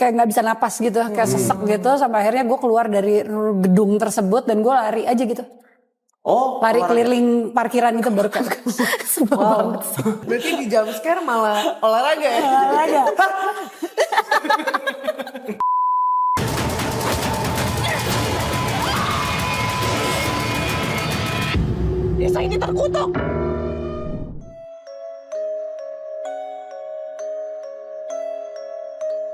kayak nggak bisa napas gitu, kayak sesek gitu, sampai akhirnya gue keluar dari gedung tersebut dan gue lari aja gitu. Lari keliling parkiran itu baru kan. Wow. Berarti di jump scare malah olahraga ya? Olahraga. Desa ini terkutuk.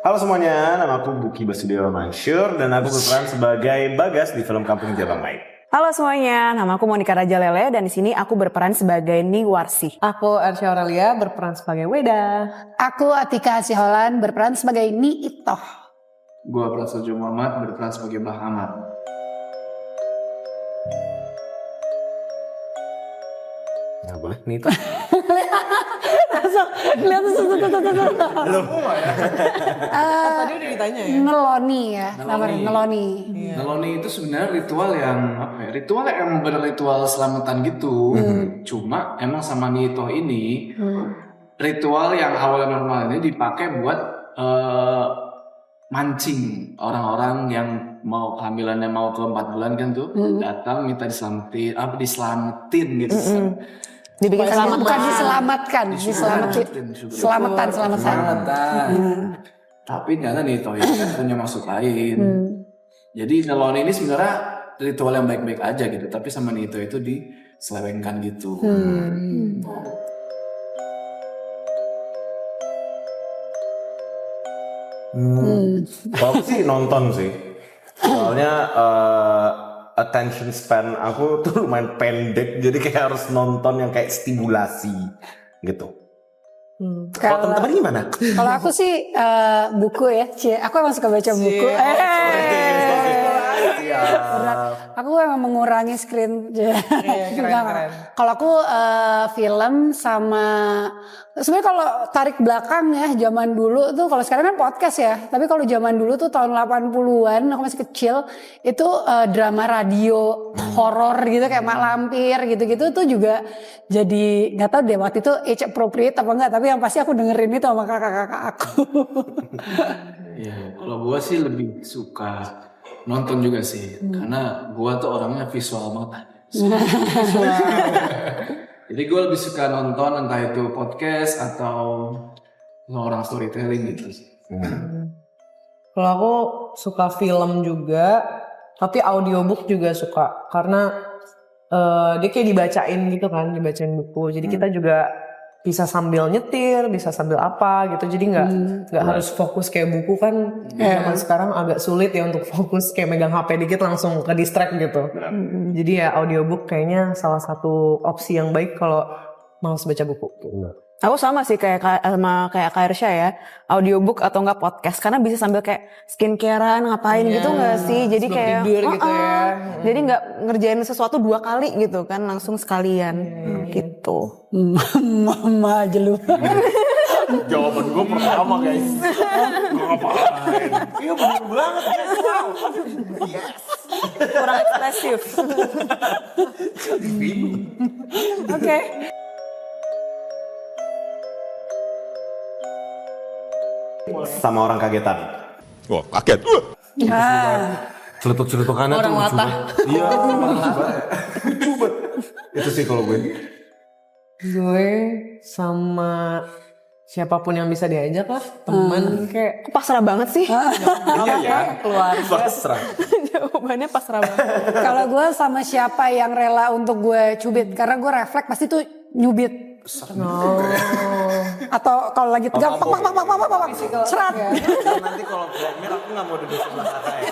Halo semuanya, nama aku Buki Basudewa Mansyur dan aku berperan sebagai Bagas di film Kampung Jabang Baik. Halo semuanya, nama aku Monica Rajalele dan di sini aku berperan sebagai Niwarsih. Aku Arsya Aurelia berperan sebagai Weda. Aku Atika Siholan berperan sebagai Ni Itoh. Gua Prasojo Muhammad berperan sebagai Mbah Ahmad. Nggak boleh nih itu. Lihat tuh. Tadi udah ditanya ya? Ngeloni ya, namanya Ngeloni. Ngeloni itu sebenarnya ritual yang ritual yang emang bener ritual selamatan gitu. Cuma emang sama Nito ini ritual yang awalnya normal ini dipakai buat mancing orang-orang yang mau kehamilannya mau ke 4 bulan kan tuh datang minta diselamatin gitu. Dibikin selamat Bukan diselamatkan, selamatan. Tapi ternyata Nito ini kan punya maksud lain. Jadi Ngeloni ini sebenarnya ritual yang baik-baik aja gitu, tapi sama Nito itu diselewengkan gitu. Kalau aku sih nonton sih. Soalnya attention span aku tuh lumayan pendek, jadi kayak harus nonton yang kayak stimulasi gitu. Kalau teman-teman gimana? Kalau aku sih buku ya, aku emang suka baca buku. Aku emang mengurangi screen. keren. Kalau aku film sama sebenarnya kalau tarik belakang ya zaman dulu tuh, kalau sekarang kan podcast ya, tapi kalau zaman dulu tuh tahun 80-an aku masih kecil itu drama radio horor gitu kayak Mak Lampir gitu-gitu tuh juga jadi nggak tahu deh waktu itu age appropriate apa enggak, tapi yang pasti aku dengerin itu sama kakak-kakak aku. Iya, kalau gua sih lebih suka nonton juga sih, karena gua tuh orangnya visual banget. Jadi gue lebih suka nonton entah itu podcast atau orang storytelling gitu sih. Kalau aku suka film juga, tapi audiobook juga suka. Karena dia kayak dibacain gitu kan, dibacain buku. Jadi kita juga bisa sambil nyetir, bisa sambil apa gitu. Jadi nggak harus fokus kayak buku kan. Zaman sekarang agak sulit ya untuk fokus kayak megang HP dikit langsung ke distract gitu. Jadi ya audiobook kayaknya salah satu opsi yang baik kalau malas baca buku. Aku sama sih kayak Kak Irsya ya, audiobook atau enggak podcast, karena bisa sambil kayak skincarean ngapain gitu nggak sih, jadi sebelum kayak tidur gitu ya. Jadi nggak ngerjain sesuatu 2 kali gitu kan, langsung sekalian gitu. Mama aja lu. Jawaban gue pertama guys. Ngapain? Iya bener banget guys. Wow. Yes. Kurang ekspresif. Oke. Sama orang kagetan. Wah, kaget. Celutuk-celutukannya tuh Orang lucu latah. banget. Iya, lucu banget. Itu sih kalau gue. Gue sama siapapun yang bisa diajak lah, teman kayak Pasrah banget sih. keluarga. Pasrah. Jawabannya pasrah banget. Kalau gue sama siapa yang rela untuk gue cubit, karena gue refleks pasti tuh nyubit. Atau kalau lagi tegang, pak, serat. Nanti kalau Blackmail aku nggak mau duduk sebelah kakak ya.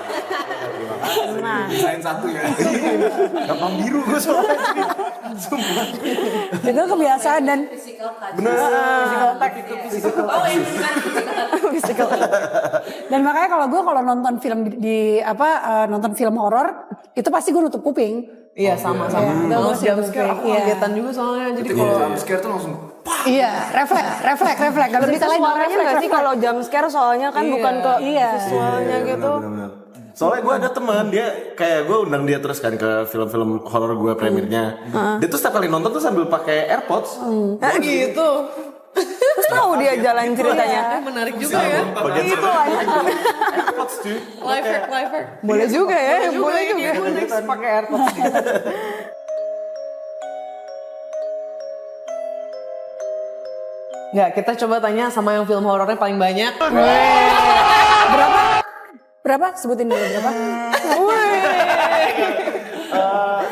Nah, Desain satu ya. Gampang biru gue soalnya. Itu kebiasaan dan dan makanya kalau nonton film nonton film horor itu pasti gue nutup kuping. Iya sama-sama. Malas jam scare aku kagetan juga soalnya. Jadi kalau Jump scare tuh langsung Iya, refleks. Gak bisa disalahin suaranya nggak sih kalau jump scare, soalnya kan bukan ke visualnya gitu. Bener-bener. Soalnya gue ada teman, dia kayak gue undang dia terus kan ke film-film horor gue premiernya. Dia tuh setiap kali nonton tuh sambil pakai AirPods. gitu. Terus tahu dia jalan ceritanya. Menarik juga ya. Bagian seru. cuy. Life hack. Boleh juga ya, boleh juga. Gue next pakai AirPods. Nggak, kita coba tanya sama yang film horornya paling banyak. Berapa? Sebutin dulu berapa?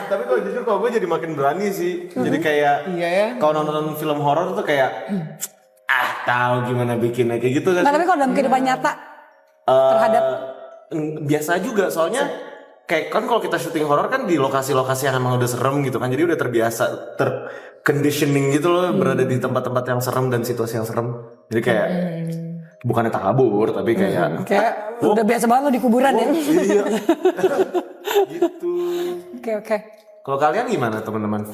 Tapi kalau jujur kalau gue jadi makin berani sih. Jadi kayak Iya ya. kalau nonton film horor tuh kayak tahu gimana bikinnya kayak gitu kan. Nah tapi kalau dalam kehidupan nyata terhadap Biasa juga soalnya kayak kan kalau kita syuting horor kan di lokasi-lokasi yang emang udah serem gitu kan. Jadi udah terbiasa conditioning gitu loh berada di tempat-tempat yang serem dan situasi yang serem. Jadi kayak bukannya takabur tapi kayak udah biasa banget lo di kuburan ya. iya. Gitu. Oke. Kalau kalian gimana teman-teman?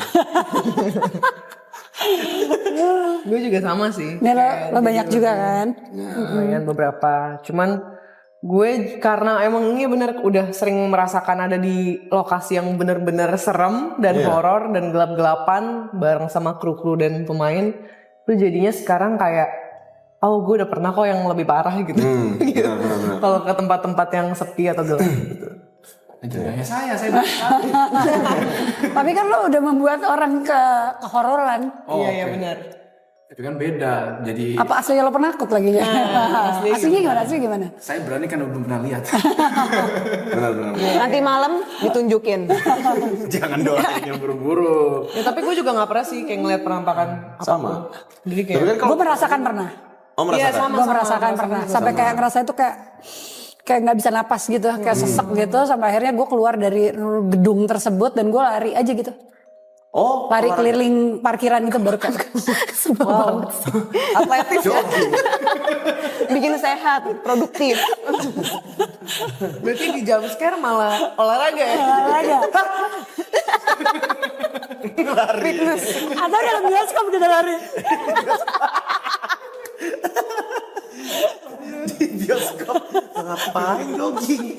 Gue juga sama sih. Nih lo banyak juga kan. Lumayan beberapa. Cuman gue karena emang ini bener udah sering merasakan ada di lokasi yang bener-bener serem dan horor dan gelap-gelapan bareng sama kru-kru dan pemain. Itu jadinya sekarang kayak gue udah pernah kok yang lebih parah gitu. Gitu. Kalau ke tempat-tempat yang sepi atau gelap gitu. Jangan saya Tapi kan lo udah membuat orang ke hororan. Iya benar. Itu kan beda. Jadi Apa aslinya lo penakut lagi ya? Aslinya gimana? saya berani kan belum pernah lihat. Benar-benar. Nanti malam ditunjukin. Jangan doain yang buru-buru. Ya, tapi gue juga nggak pernah sih kayak ngeliat penampakan Sama. Jadi kayak Tapi kan kalau Gue merasakan pernah. merasakan. Gue merasakan pernah. Sampai kayak ngerasa itu kayak nggak bisa napas gitu, kayak sesek gitu. Sampai akhirnya gue keluar dari gedung tersebut dan gue lari aja gitu. Lari keliling parkiran itu baru kan. atletis ya. Bikin sehat, produktif. Berarti di jump scare malah olahraga ya? Olahraga. Fitness. Atau dalam bioskop udah lari. Di bioskop ngapain jogging?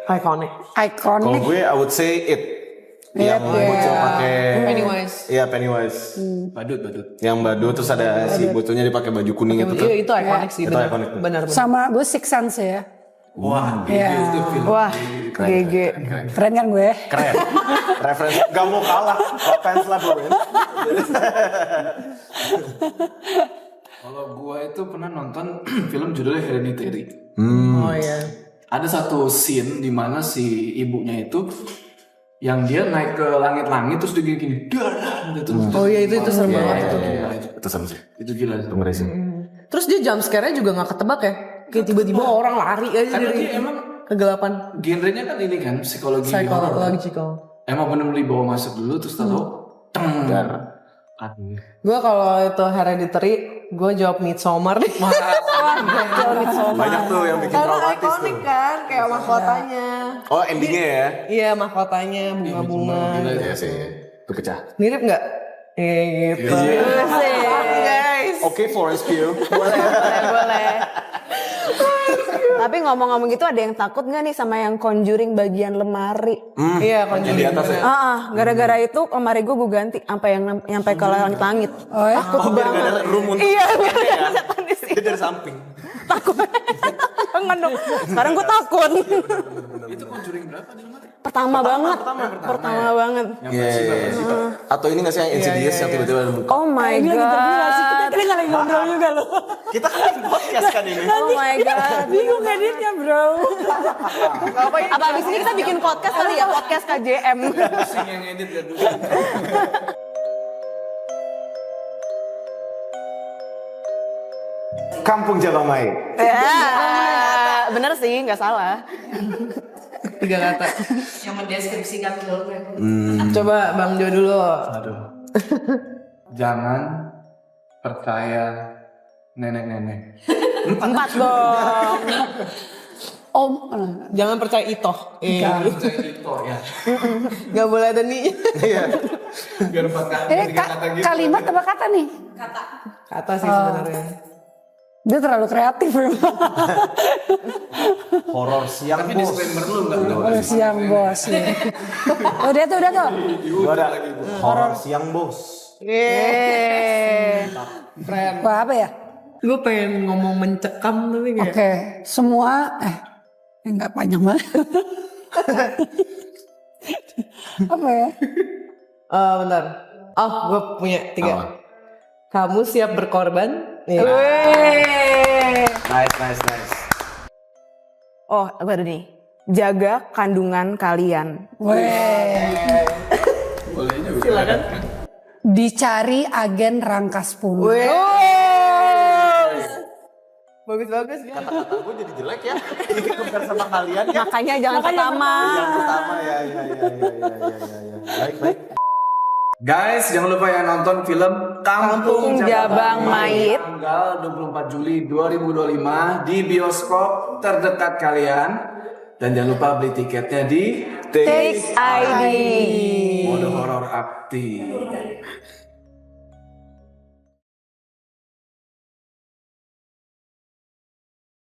Iconic. Kalau Iconic. gue I would say it. Yang bocil pakai Pennywise. Iya Pennywise. Badut. Yang badut terus ada si bocilnya dia pakai baju kuning itu kan. Iya itu iconic sih. Itu benar. iconic. Benar. Sama gue Six Sense ya. Wah, Iya. itu film. Wah, GG. Keren kan gue? Keren. Referensi gak mau kalah. Offense lah bro. Kalau gua itu pernah nonton film judulnya Hereditary. Oh iya. Ada satu scene di mana si ibunya itu yang dia naik ke langit-langit terus dia gini darah gitu. Oh iya itu serem banget itu. Gila, Itu sama sih. itu gila. Itu ngeri sih. Terus dia jump scare-nya juga gak ketebak ya? Kayak tiba-tiba orang lari aja Karena dari dia emang kegelapan. genrenya kan ini kan psikologi horor. Psychological. Emang bener-bener dibawa masuk dulu terus tahu teng. Gue kalau itu Hereditary, gue jawab Midsommar deh. Banyak tuh yang bikin Karena traumatis tuh. ikonik kan, kayak mahkotanya. Oh endingnya ya? Iya mahkotanya, bunga-bunga. Iya sih. Itu pecah. Mirip nggak? Gitu. Guys. Oke Forest View. Boleh. Tapi ngomong-ngomong gitu ada yang takut nggak nih sama yang Conjuring bagian lemari? Iya Yang di atas ya? Gara-gara itu lemari gue ganti sampai yang nyampe ke langit-langit. Oh ya? Takut Biar gak banget. ada room untuk Iya, dia dari samping. Jangan dong. Sekarang gue takut. Itu Conjuring berapa nih lemari? Pertama banget. Banget. Iya. Atau ini nggak sih yang Insidious yang tiba-tiba ada muka? Oh my Ini lagi terbiasa sih, god. kita lagi ngobrol juga loh. Kita kan podcast kan ini. Oh my god. Bingung editnya bro. Apa abis ini kita bikin podcast kali ya? Podcast KJM. Pusing yang edit ya dulu. Kampung Jalomai. Ya, bener sih, nggak salah. 3 kata. Yang mendeskripsikan filmnya. Coba Bang Jo dulu. Aduh. Jangan percaya nenek-nenek. 4 dong. Om. Jangan percaya itoh. Percaya itu ya. Gak boleh ada nih. Biar 4 kata. Ini kalimat apa kata nih? Kata sih sebenarnya. Dia terlalu kreatif bro. Horor siang Tapi bos. disclaimer lu enggak Udah siang bos. Ya. Udah tuh. Gua ada horor siang bos. Wah, apa ya? Gue pengen ngomong mencekam tapi kayak Oke, semua enggak panjang banget. Apa ya? bentar. Oh, gue punya 3. Apa? Kamu siap berkorban? Nih. Nice. Oh, aku ada nih. Jaga kandungan kalian. Weh. Bolehnya Silakan. Dicari agen Rangkas Puna. Bagus-bagus ya. Kata-kata gue jadi jelek ya. Bukan sama kalian ya. Makanya jangan pertama. Yang pertama ya. Baik. Guys, jangan lupa ya nonton film Kampung Jabang Mayit tanggal 24 Juli 2025 di bioskop terdekat kalian. Dan jangan lupa beli tiketnya di Tix ID. Mode horor aktif.